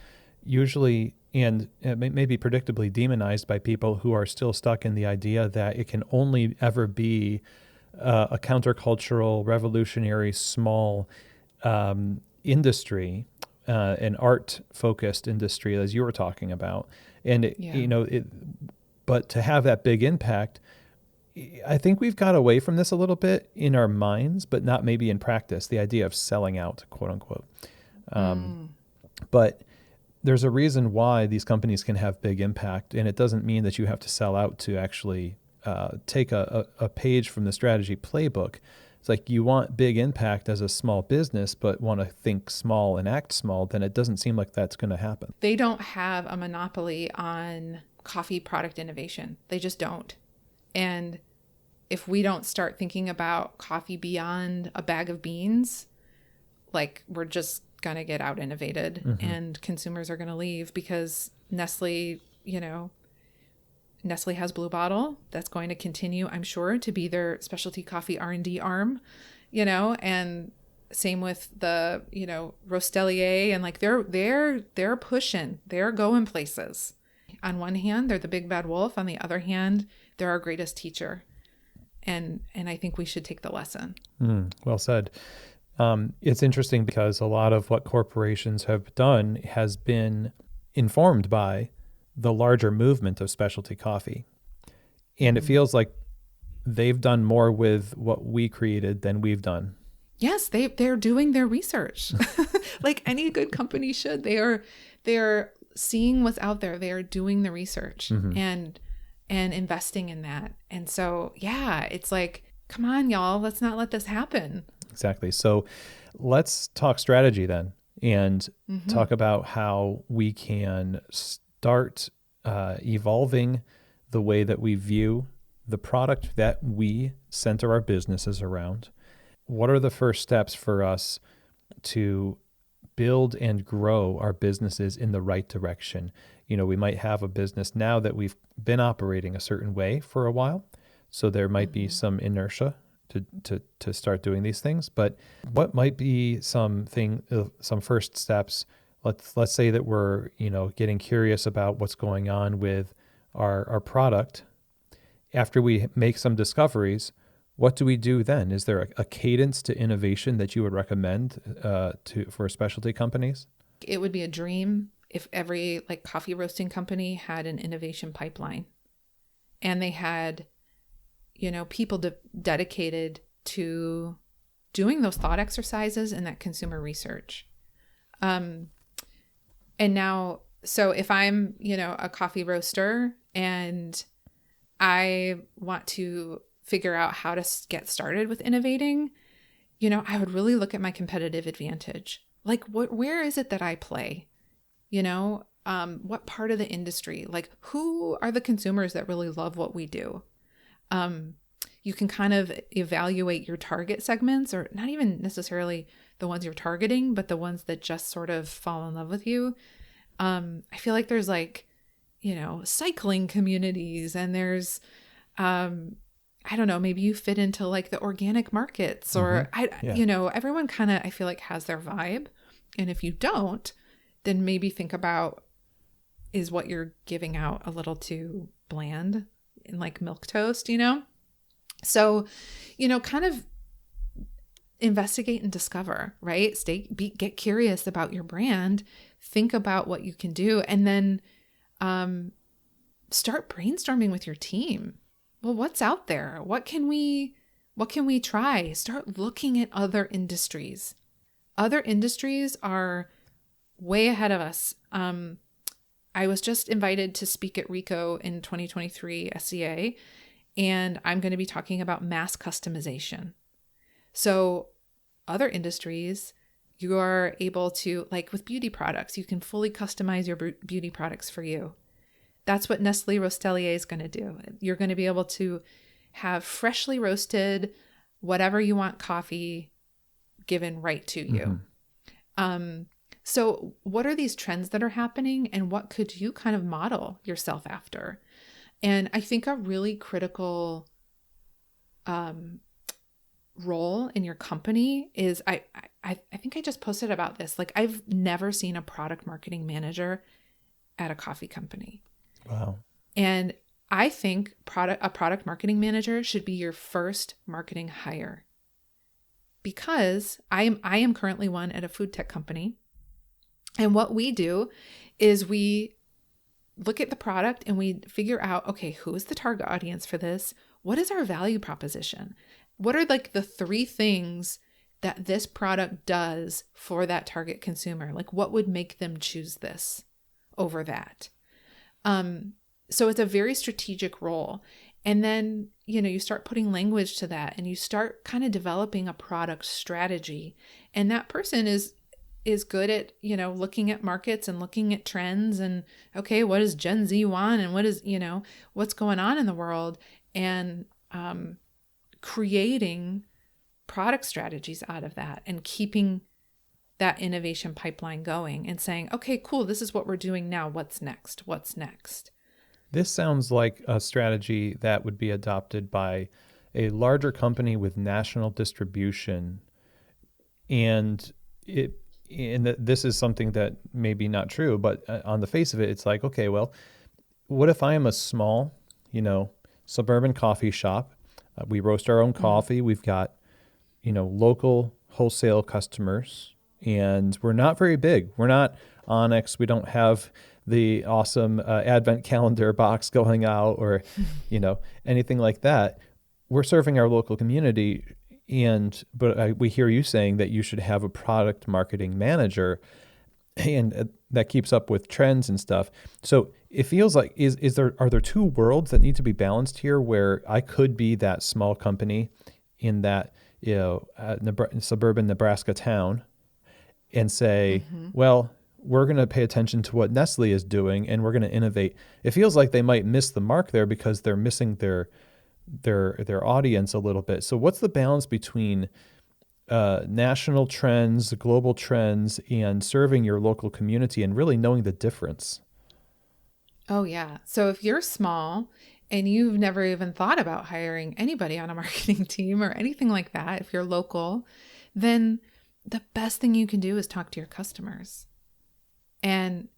usually and maybe predictably demonized by people who are still stuck in the idea that it can only ever be a countercultural, revolutionary, small industry, an art-focused industry, as you were talking about, and Yeah. but to have that big impact, I think we've got away from this a little bit in our minds, but not maybe in practice. The idea of selling out, quote unquote. But there's a reason why these companies can have big impact, and it doesn't mean that you have to sell out to actually take a page from the strategy playbook. It's like you want big impact as a small business, but want to think small and act small, then it doesn't seem like that's going to happen. They don't have a monopoly on coffee product innovation. They just don't. And if we don't start thinking about coffee beyond a bag of beans, like we're just going to get out innovated and consumers are going to leave because Nestle, Nestle has Blue Bottle. That's going to continue, I'm sure, to be their specialty coffee R&D arm, and same with the, Rostellier, and like they're pushing, they're going places. On one hand, they're the big bad wolf. On the other hand, they're our greatest teacher. And I think we should take the lesson. Well said. It's interesting because a lot of what corporations have done has been informed by the larger movement of specialty coffee. And it feels like they've done more with what we created than we've done. Yes, they're doing their research. Like any good company should. They're seeing what's out there. They are doing the research and investing in that. And so, yeah, it's like, come on, y'all, let's not let this happen. Exactly. So let's talk strategy then and talk about how we can start evolving the way that we view the product that we center our businesses around. What are the first steps for us to build and grow our businesses in the right direction? We might have a business now that we've been operating a certain way for a while. So there might be some inertia to start doing these things, but what might be some first steps? Let's say that we're, getting curious about what's going on with our product. After we make some discoveries, what do we do then? Is there a cadence to innovation that you would recommend for specialty companies? It would be a dream if every coffee roasting company had an innovation pipeline and they had, people dedicated to doing those thought exercises and that consumer research. And now, so if I'm, a coffee roaster and I want to figure out how to get started with innovating, I would really look at my competitive advantage. Like, where is it that I play? What part of the industry? Like, who are the consumers that really love what we do? You can kind of evaluate your target segments, or not even necessarily the ones you're targeting, but the ones that just sort of fall in love with you. I feel like there's cycling communities, and there's, I don't know, maybe you fit into the organic markets, or everyone kind of, I feel like, has their vibe. And if you don't, then maybe think about, is what you're giving out a little too bland and like milk toast, So, kind of investigate and discover, right? Get curious about your brand, think about what you can do, and then start brainstorming with your team. Well, what's out there? What can we try? Start looking at other industries. Other industries are way ahead of us. I was just invited to speak at RICO in 2023 SCA, and I'm going to be talking about mass customization. So other industries, you are able to, with beauty products, you can fully customize your beauty products for you. That's what Nestle Rostellier is going to do. You're going to be able to have freshly roasted, whatever you want coffee given right to you. So what are these trends that are happening, and what could you kind of model yourself after? And I think a really critical role in your company is, I think I just posted about this. I've never seen a product marketing manager at a coffee company. Wow. And I think a product marketing manager should be your first marketing hire, because I am currently one at a food tech company. And what we do is we look at the product and we figure out, okay, who is the target audience for this? What is our value proposition? What are like the 3 things that this product does for that target consumer? Like, what would make them choose this over that? So it's a very strategic role. And then, you start putting language to that and you start kind of developing a product strategy. And that person is good at, looking at markets and looking at trends and, okay, what does Gen Z want and what is, what's going on in the world, and creating product strategies out of that and keeping that innovation pipeline going and saying, okay, cool, this is what we're doing now. What's next? What's next? This sounds like a strategy that would be adopted by a larger company with national distribution. And this is something that may be not true, but on the face of it, it's like, okay, well, what if I am a small, suburban coffee shop? We roast our own coffee. We've got, local wholesale customers, and we're not very big. We're not Onyx. We don't have the awesome advent calendar box going out or, anything like that. We're serving our local community. But we hear you saying that you should have a product marketing manager, and that keeps up with trends and stuff. So it feels like, are there 2 worlds that need to be balanced here, where I could be that small company in that, suburban Nebraska town and say, well, we're going to pay attention to what Nestle is doing and we're going to innovate. It feels like they might miss the mark there because they're missing their audience a little bit. So what's the balance between national trends, global trends, and serving your local community and really knowing the difference? Oh, yeah. So if you're small and you've never even thought about hiring anybody on a marketing team or anything like that, if you're local, then the best thing you can do is talk to your customers and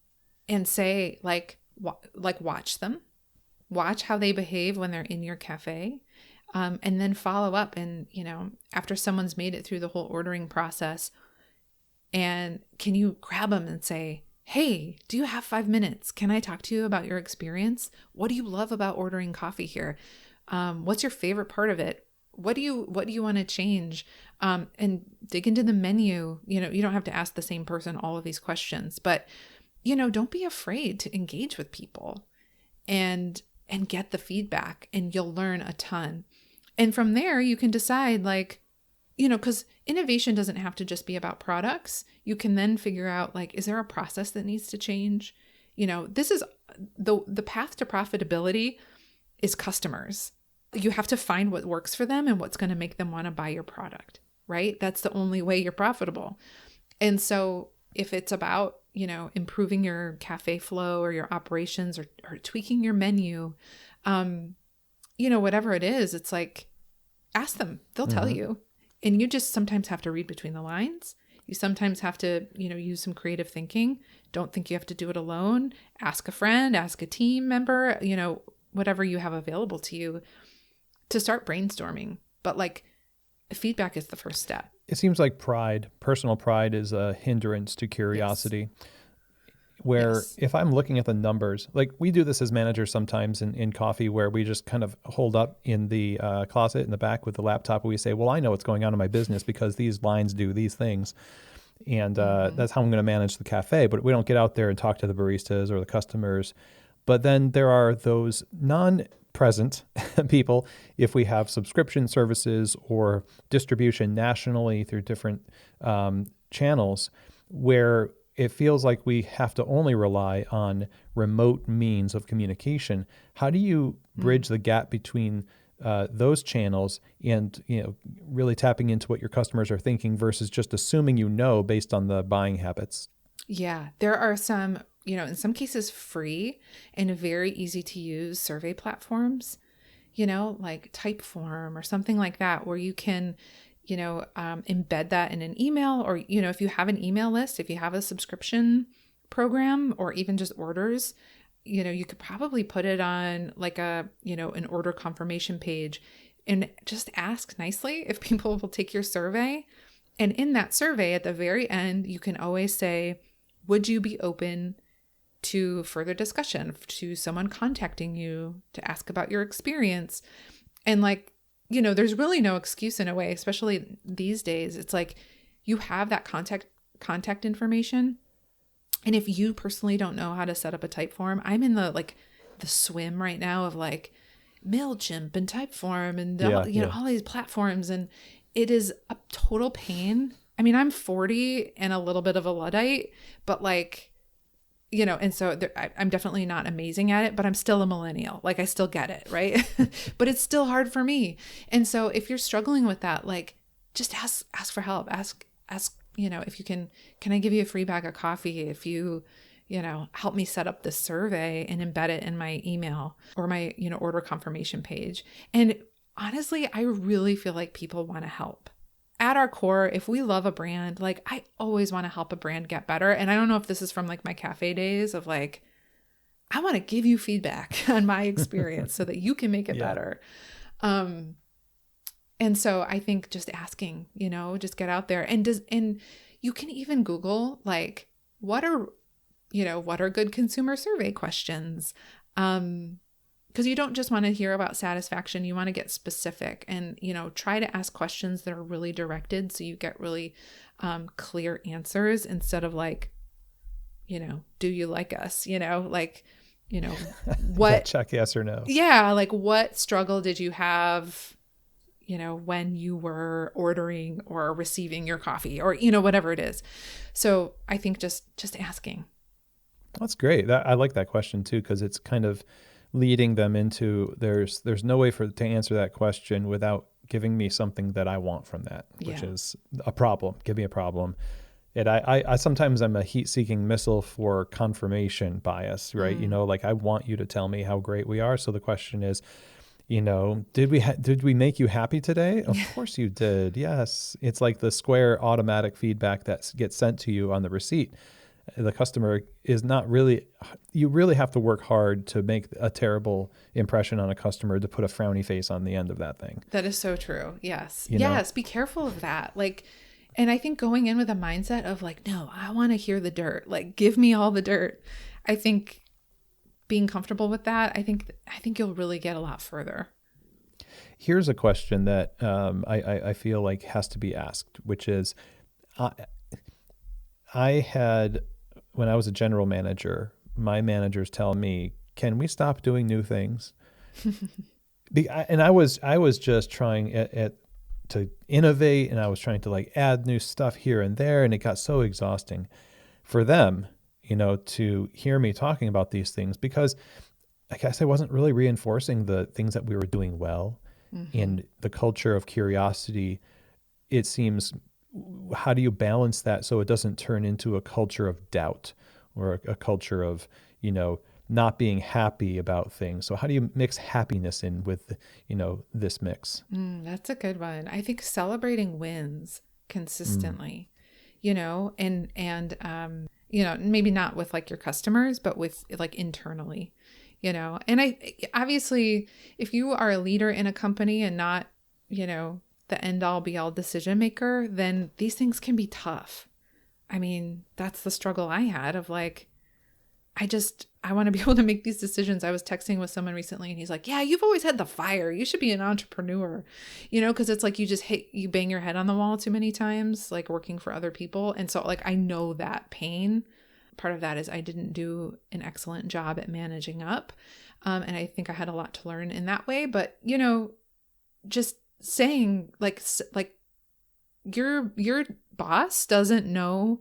say, watch them. Watch how they behave when they're in your cafe, and then follow up. And, after someone's made it through the whole ordering process, and can you grab them and say, hey, do you have 5 minutes? Can I talk to you about your experience? What do you love about ordering coffee here? What's your favorite part of it? What do you want to change? And dig into the menu. You don't have to ask the same person all of these questions, but, don't be afraid to engage with people and get the feedback, and you'll learn a ton. And from there, you can decide, because innovation doesn't have to just be about products. You can then figure out, is there a process that needs to change? This is the path to profitability is customers. You have to find what works for them and what's going to make them want to buy your product, right? That's the only way you're profitable. And so if it's about, improving your cafe flow or your operations or tweaking your menu, whatever it is, it's ask them, they'll tell you. And you just sometimes have to read between the lines. You sometimes have to, use some creative thinking. Don't think you have to do it alone. Ask a friend, ask a team member, whatever you have available to you to start brainstorming. But feedback is the first step. It seems like personal pride is a hindrance to curiosity. Yes. Where if I'm looking at the numbers, we do this as managers sometimes in coffee, where we just kind of hold up in the closet in the back with the laptop, and we say, well, I know what's going on in my business because these lines do these things. And that's how I'm going to manage the cafe. But we don't get out there and talk to the baristas or the customers. But then there are those non-present people, if we have subscription services or distribution nationally through different channels, where it feels like we have to only rely on remote means of communication. How do you bridge the gap between those channels and really tapping into what your customers are thinking versus just assuming based on the buying habits? Yeah, there are some, in some cases free and very easy to use survey platforms, like Typeform or something like that, where you can embed that in an email, or, if you have an email list, if you have a subscription program or even just orders, you could probably put it on like an order confirmation page and just ask nicely if people will take your survey. And in that survey, at the very end, you can always say, would you be open to further discussion, to someone contacting you to ask about your experience? And like, there's really no excuse in a way, especially these days. It's like you have that contact information. And if you personally don't know how to set up a typeform, I'm in the swim right now of like MailChimp and Typeform and all these platforms. And it is a total pain. I mean, I'm 40 and a little bit of a Luddite, but like, and so I'm definitely not amazing at it, but I'm still a millennial. Like I still get it, right? But it's still hard for me. And so if you're struggling with that, like just ask for help. Ask, if you can I give you a free bag of coffee if you help me set up this survey and embed it in my email or my, order confirmation page. And honestly, I really feel like people want to help. At our core, if we love a brand, like I always want to help a brand get better. And I don't know if this is from like my cafe days of like, I want to give you feedback on my experience so that you can make it better. And so I think just asking, just get out there and you can even Google like, what are good consumer survey questions? Because you don't just want to hear about satisfaction. You want to get specific and, try to ask questions that are really directed. So you get really clear answers instead of like, do you like us? What check yes or no. Yeah. Like what struggle did you have, when you were ordering or receiving your coffee or, whatever it is. So I think just asking. That's great. I like that question too, because it's kind of leading them into there's no way to answer that question without giving me something that I want from that, which is a problem. Give me a problem. And I sometimes I'm a heat-seeking missile for confirmation bias, right? Like I want you to tell me how great we are. So the question is, did we make you happy today? Of course you did. Yes. It's like the Square automatic feedback that gets sent to you on the receipt. The customer is not really, you really have to work hard to make a terrible impression on a customer to put a frowny face on the end of that thing. That is so true. Yes. Yes. Be careful of that. Like, and I think going in with a mindset of like, no, I want to hear the dirt. Like, give me all the dirt. I think being comfortable with that, I think you'll really get a lot further. Here's a question that I feel like has to be asked, which is, I had, when I was a general manager, my managers tell me, can we stop doing new things? And I was just trying to innovate, and I was trying to like add new stuff here and there. And it got so exhausting for them, to hear me talking about these things, because I guess I wasn't really reinforcing the things that we were doing well. And the culture of curiosity, it seems, how do you balance that so it doesn't turn into a culture of doubt or a culture of, not being happy about things? So how do you mix happiness in with, this mix? That's a good one. I think celebrating wins consistently, and maybe not with like your customers, but with like internally, and I obviously, if you are a leader in a company and not, the end all be all decision maker, then these things can be tough. I mean, that's the struggle I had of like, I want to be able to make these decisions. I was texting with someone recently and he's like, yeah, you've always had the fire. You should be an entrepreneur, because it's like you bang your head on the wall too many times, like working for other people. And so like, I know that pain. Part of that is I didn't do an excellent job at managing up. And I think I had a lot to learn in that way. But, just saying like your boss doesn't know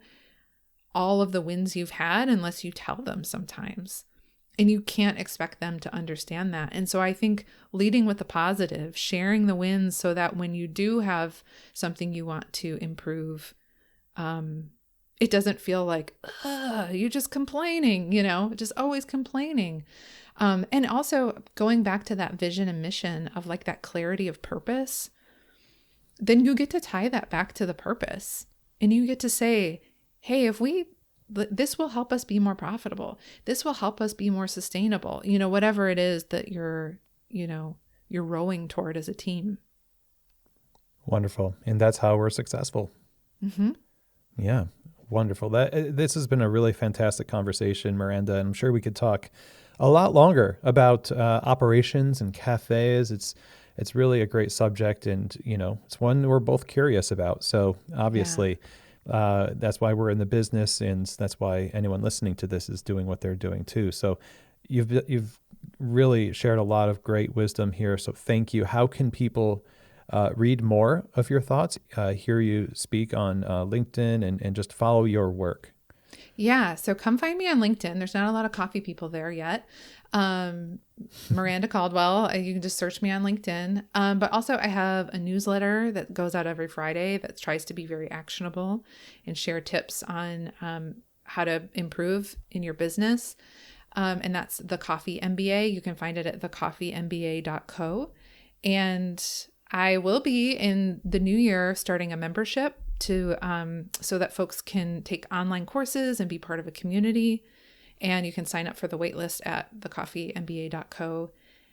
all of the wins you've had unless you tell them sometimes. And you can't expect them to understand that. And so I think leading with the positive, sharing the wins so that when you do have something you want to improve, it doesn't feel like, you're just complaining, just always complaining. And also going back to that vision and mission of like that clarity of purpose, then you get to tie that back to the purpose and you get to say, hey, if we this will help us be more profitable. This will help us be more sustainable. Whatever it is that you're rowing toward as a team. Wonderful. And that's how we're successful. Mm-hmm. Yeah. Wonderful. This has been a really fantastic conversation, Miranda, and I'm sure we could talk a lot longer about operations and cafes. It's really a great subject, and it's one we're both curious about. So obviously, that's why we're in the business, and that's why anyone listening to this is doing what they're doing too. So you've really shared a lot of great wisdom here. So thank you. How can people read more of your thoughts, hear you speak on LinkedIn, and just follow your work? Yeah. So come find me on LinkedIn. There's not a lot of coffee people there yet. Miranda Caldwell, you can just search me on LinkedIn. But also I have a newsletter that goes out every Friday that tries to be very actionable and share tips on how to improve in your business. And that's the Coffee MBA. You can find it at thecoffeemba.co. And I will be in the new year starting a membership to so that folks can take online courses and be part of a community. And you can sign up for the waitlist at thecoffeemba.co.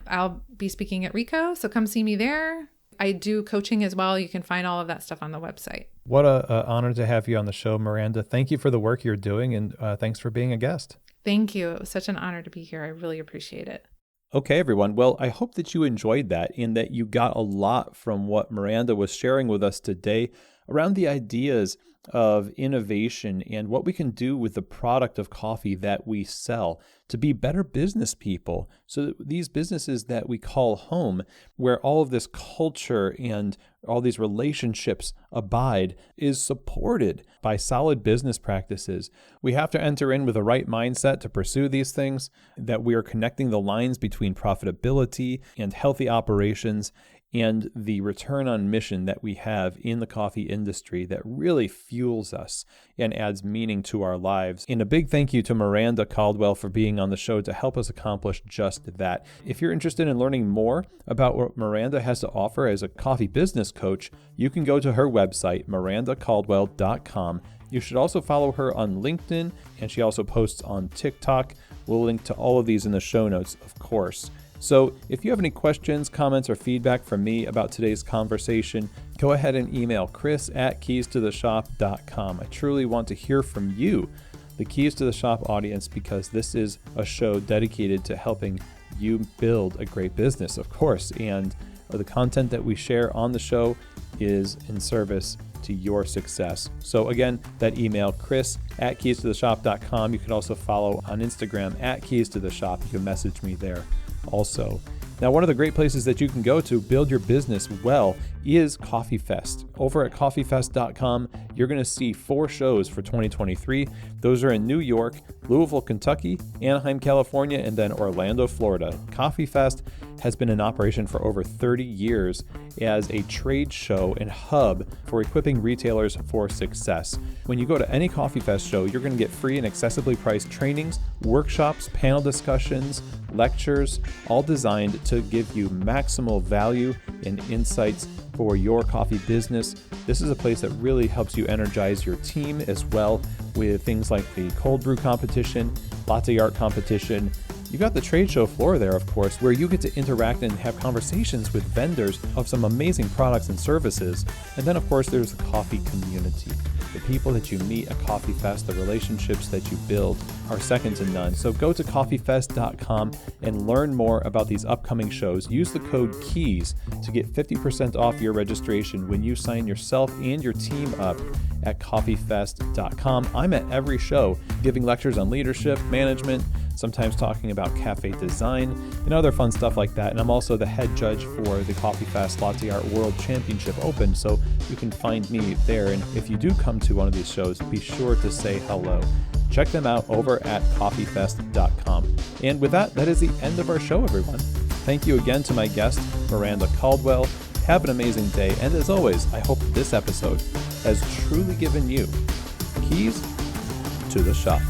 I'll be speaking at RICO, so come see me there. I do coaching as well. You can find all of that stuff on the website. What an honor to have you on the show, Miranda. Thank you for the work you're doing, and thanks for being a guest. Thank you. It was such an honor to be here. I really appreciate it. Okay, everyone. Well, I hope that you enjoyed that and that you got a lot from what Miranda was sharing with us today around the ideas of innovation and what we can do with the product of coffee that we sell to be better business people. So that these businesses that we call home, where all of this culture and all these relationships abide, is supported by solid business practices. We have to enter in with the right mindset to pursue these things, that we are connecting the lines between profitability and healthy operations and the return on mission that we have in the coffee industry that really fuels us and adds meaning to our lives. And a big thank you to Miranda Caldwell for being on the show to help us accomplish just that. If you're interested in learning more about what Miranda has to offer as a coffee business coach, you can go to her website, mirandacaldwell.com. You should also follow her on LinkedIn, and she also posts on TikTok. We'll link to all of these in the show notes, of course. So if you have any questions, comments, or feedback from me about today's conversation, go ahead and email chris@keystotheshop.com. I truly want to hear from you, the Keys to the Shop audience, because this is a show dedicated to helping you build a great business, of course. And the content that we share on the show is in service to your success. So again, that email, chris@keystotheshop.com. You can also follow on Instagram @keystotheshop. You can message me there also. Now, one of the great places that you can go to build your business well is Coffee Fest. Over at coffeefest.com, you're going to see 4 shows for 2023. Those are in New York, Louisville, Kentucky, Anaheim, California, and then Orlando, Florida. Coffee Fest has been in operation for over 30 years as a trade show and hub for equipping retailers for success. When you go to any Coffee Fest show, you're going to get free and accessibly priced trainings, workshops, panel discussions, lectures, all designed to give you maximal value and insights for your coffee business. This is a place that really helps you energize your team as well, with things like the cold brew competition, latte art competition. You've got the trade show floor there, of course, where you get to interact and have conversations with vendors of some amazing products and services. And then, of course, there's the coffee community. The people that you meet at Coffee Fest, the relationships that you build are second to none. So go to coffeefest.com and learn more about these upcoming shows. Use the code KEYS to get 50% off your registration when you sign yourself and your team up at coffeefest.com. I'm at every show giving lectures on leadership, management, sometimes talking about cafe design and other fun stuff like that. And I'm also the head judge for the Coffee Fest Latte Art World Championship Open, so you can find me there. And if you do come to one of these shows, be sure to say hello. Check them out over at coffeefest.com. And with that, that is the end of our show, everyone. Thank you again to my guest, Miranda Caldwell. Have an amazing day. And as always, I hope this episode has truly given you keys to the shop.